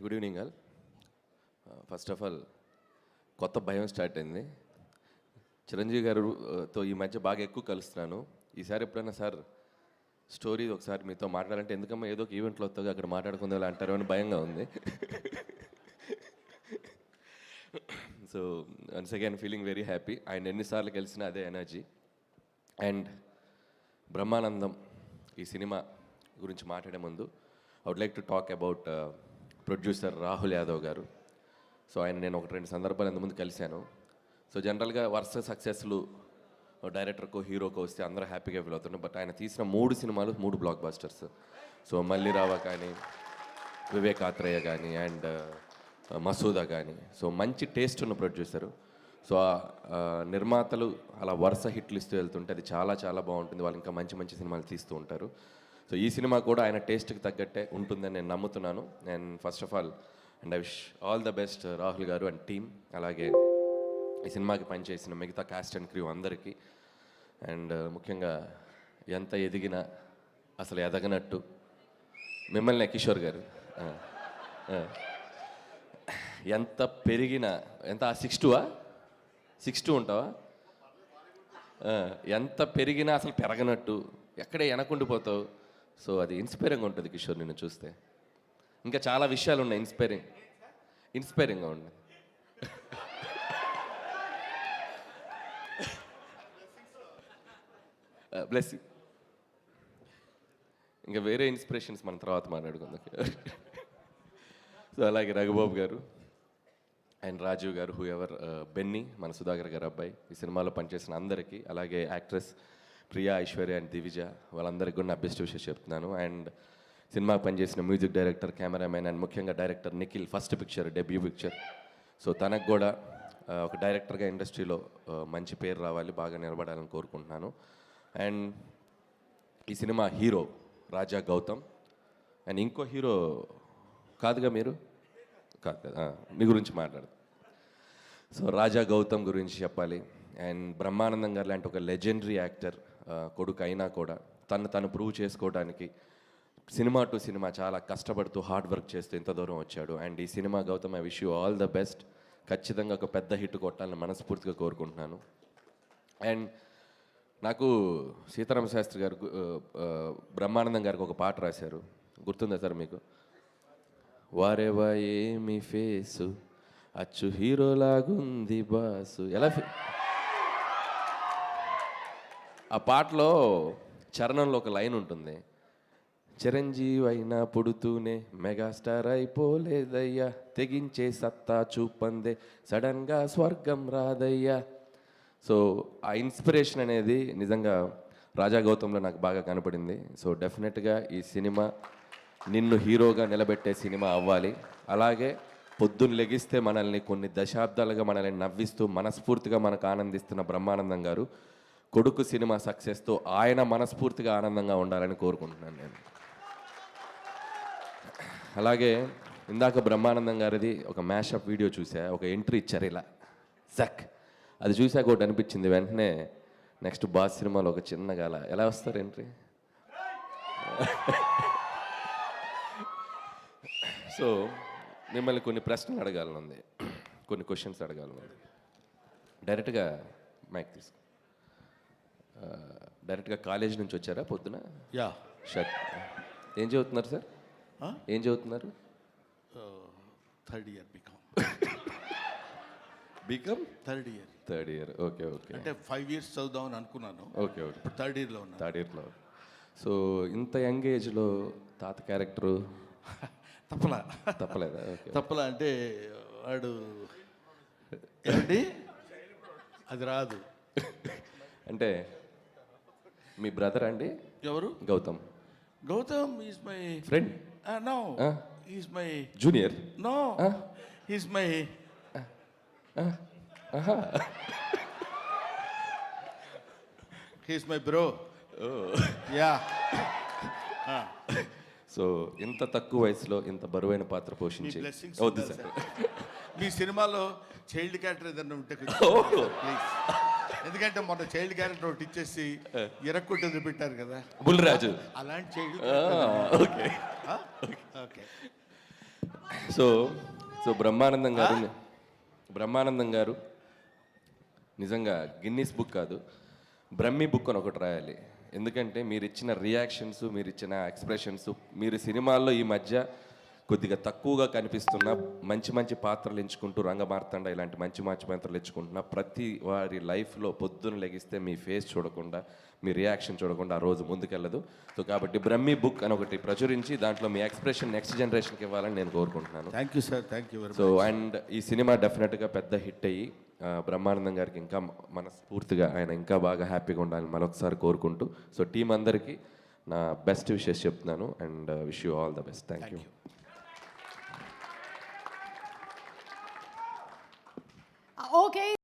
Good evening all. First of all కొత్త భయం start అయింది. చిరంజీవి గారితో ఈ మధ్య బాగా ఎక్కువ కలుస్తున్నాను. ఈసారి ఎప్పుడైనా సార్ స్టోరీ ఒకసారి మీతో మాట్లాడాలంటే ఎందుకమ్మా ఏదో ఒక ఈవెంట్లో వస్తుంది అక్కడ మాట్లాడుకుందా అంటారు అని భయంగా ఉంది. So once again feeling very happy. ఆయన ఎన్నిసార్లు కలిసినా అదే ఎనర్జీ. అండ్ బ్రహ్మానందం ఈ సినిమా గురించి మాట్లాడే ముందు I would like to talk about producer Rahul Yadav గారు. సో ఆయన నేను ఒకటి రెండు సందర్భాలు ఇంతకుముందు కలిశాను. సో జనరల్గా వరుస సక్సెస్లు డైరెక్టర్కో హీరోకో వస్తే అందరూ హ్యాపీగా ఫీల్ అవుతున్నారు. బట్ ఆయన తీసిన 3 సినిమాలు 3 బ్లాక్ బస్టర్స్. సో మల్లిరావ కానీ, వివేక్ ఆత్రేయ కానీ, అండ్ మసూదా కానీ. సో మంచి టేస్ట్ ఉన్న ప్రొడ్యూసరు. సో నిర్మాతలు అలా వరుస హిట్లు ఇస్తూ వెళ్తుంటే అది చాలా చాలా బాగుంటుంది. వాళ్ళు ఇంకా మంచి మంచి సినిమాలు తీస్తూ ఉంటారు. సో ఈ సినిమా కూడా ఆయన టేస్ట్కి తగ్గట్టే ఉంటుందని నేను నమ్ముతున్నాను. And first of all and I wish all the best Rahul గారు అండ్ టీమ్, అలాగే ఈ సినిమాకి పనిచేసిన మిగతా కాస్ట్ అండ్ క్రూ అందరికీ. అండ్ ముఖ్యంగా ఎంత ఎదిగినా అసలు ఎదగనట్టు మిమ్మల్ని కిషోర్ గారు ఎంత పెరిగినా ఎంత 6'2" ఉంటావా? ఎంత పెరిగినా అసలు పెరగనట్టు ఎక్కడే వెనకుండిపోతావు. సో అది ఇన్స్పైరింగ్గా ఉంటుంది కిషోర్ నిన్ను చూస్తే. ఇంకా చాలా విషయాలు ఉన్నాయి ఇన్స్పైరింగ్గా ఉన్నాయి. బ్లెస్. ఇంకా వేరే ఇన్స్పిరేషన్స్ మన తర్వాత మాట్లాడుకుందాం. సో అలాగే రఘుబాబు గారు అండ్ రాజీవ్ గారు, హూ ఎవర్, బెన్నీ మన సుధాకర్ గారు అబ్బాయి, ఈ సినిమాలో పనిచేసిన అందరికీ, అలాగే యాక్ట్రెస్ ప్రియా, ఐశ్వర్య అండ్ దివిజ, వాళ్ళందరికీ కూడా నా బెస్ట్ విషెస్ చెప్తున్నాను. అండ్ సినిమాకి పనిచేసిన మ్యూజిక్ డైరెక్టర్, కెమెరామెన్ అండ్ ముఖ్యంగా director Nikhil, first picture, debut picture. So తనకు కూడా ఒక డైరెక్టర్గా ఇండస్ట్రీలో మంచి పేరు రావాలి, బాగా నిలబడాలని కోరుకుంటున్నాను. అండ్ ఈ cinema hero Raja Gautam. And ఇంకో హీరో కాదుగా మీరు? కాదు కదా, మీ గురించి మాట్లాడదు. సో రాజా గౌతమ్ గురించి చెప్పాలి. అండ్ బ్రహ్మానందం గారు లాంటి ఒక లెజెండరీ యాక్టర్ కొడుకు అయినా కూడా తను ప్రూవ్ చేసుకోవడానికి సినిమా టు సినిమా చాలా కష్టపడుతూ హార్డ్ వర్క్ చేస్తూ ఇంత దూరం వచ్చాడు. అండ్ ఈ cinema Gautam, I wish you all the best. ఖచ్చితంగా ఒక పెద్ద హిట్ కొట్టాలని మనస్ఫూర్తిగా కోరుకుంటున్నాను. అండ్ నాకు సీతారామ శాస్త్రి గారు బ్రహ్మానందం గారికి ఒక పాట రాశారు, గుర్తుందా సార్ మీకు? వారెవా ఏమి ఫేసు అచ్చు హీరోలాగుంది బాసు. ఎలా ఆ పాటలో చరణంలో ఒక లైన్ ఉంటుంది, చిరంజీవి అయినా పుడుతూనే మెగాస్టార్ అయిపోలేదయ్యా, తెగించే సత్తా చూపందే సడన్గా స్వర్గం రాదయ్యా. సో ఆ ఇన్స్పిరేషన్ అనేది నిజంగా రాజా గౌతంలో నాకు బాగా కనపడింది. సో డెఫినెట్గా ఈ సినిమా నిన్ను హీరోగా నిలబెట్టే సినిమా అవ్వాలి. అలాగే పొద్దున్న లెగిస్తే మనల్ని కొన్ని దశాబ్దాలుగా మనల్ని నవ్విస్తూ మనస్ఫూర్తిగా మనకు ఆనందిస్తున్న బ్రహ్మానందం గారు కొడుకు సినిమా సక్సెస్తో ఆయన మనస్ఫూర్తిగా ఆనందంగా ఉండాలని కోరుకుంటున్నాను నేను. అలాగే ఇందాక బ్రహ్మానందం గారిది ఒక మ్యాషప్ వీడియో చూసా, ఒక ఎంట్రీ ఇచ్చారు ఇలా జక్. అది చూసాక ఒకటి అనిపించింది, వెంటనే నెక్స్ట్ బాస్ సినిమాలో ఒక చిన్నగా అలా ఎలా వస్తారు ఎంట్రీ. సో మిమ్మల్ని కొన్ని ప్రశ్నలు అడగాలనుంది, కొన్ని క్వశ్చన్స్ అడగాలనుంది. డైరెక్ట్గా మైక్ తీసుకో. డైరెక్ట్గా కాలేజ్ నుంచి వచ్చారా పొద్దున? యా. షర్ట్ ఏం చదువుతున్నారు సార్? ఏం చదువుతున్నారు? Third year BCom. BCom third year. Okay. అంటే 5 years చదువుదామని అనుకున్నాను. ఓకే. ఇప్పుడు థర్డ్ ఇయర్లో. సో ఇంత యంగ్ ఏజ్లో తాత క్యారెక్టరు తప్పలేదా? తప్పలా అంటే వాడు ఏంటి అది రాదు. అంటే మీ బ్రదర్ అండి? ఎవరు? Gautam is my friend. No, is my junior. No, is my his my bro. Yeah. So ఇంత తక్కువ వయసులో ఇంత బరువైన పాత్ర పోషించి వద్దు సార్. మీ సినిమాలో చైల్డ్ క్యారెక్టర్ ఏదన్నా ఉంటే ప్లీజ్. ఎందుకంటే మొన్న చైల్డ్ క్యారెక్టర్ ఒకటి ఇచ్చేసి ఎరక్కొట్టి పెట్టారు కదా బుల్లిరాజు, అలాంటి child. Okay. Okay. So so Brahmanandam గారు నిజంగా గిన్నీస్ బుక్ కాదు, బ్రహ్మీ బుక్ అని ఒకటి రాయాలి. ఎందుకంటే మీరు ఇచ్చిన రియాక్షన్స్, మీరు ఇచ్చిన ఎక్స్ప్రెషన్స్, మీరు సినిమాల్లో ఈ మధ్య కొద్దిగా తక్కువగా కనిపిస్తున్న మంచి మంచి పాత్రలు ఎంచుకుంటూ రంగమార్తాండ ఇలాంటి మంచి మంచి పాత్రలు ఎంచుకుంటున్న ప్రతి వారి లైఫ్లో పొద్దున్న లెగిస్తే మీ ఫేస్ చూడకుండా, మీ రియాక్షన్ చూడకుండా ఆ రోజు ముందుకెళ్ళదు. సో కాబట్టి బ్రహ్మీ బుక్ అని ఒకటి ప్రచురించి దాంట్లో మీ ఎక్స్ప్రెషన్ నెక్స్ట్ జనరేషన్కి ఇవ్వాలని నేను కోరుకుంటున్నాను. Thank you sir, thank you very so and ఈ సినిమా డెఫినెట్గా పెద్ద హిట్ అయ్యి బ్రహ్మానందం గారికి ఇంకా మనస్ఫూర్తిగా ఆయన ఇంకా బాగా హ్యాపీగా ఉండాలని మరొకసారి కోరుకుంటూ, సో టీం అందరికీ నా బెస్ట్ విషెస్ చెప్తున్నాను and wish you all the best. Thank you. Okay.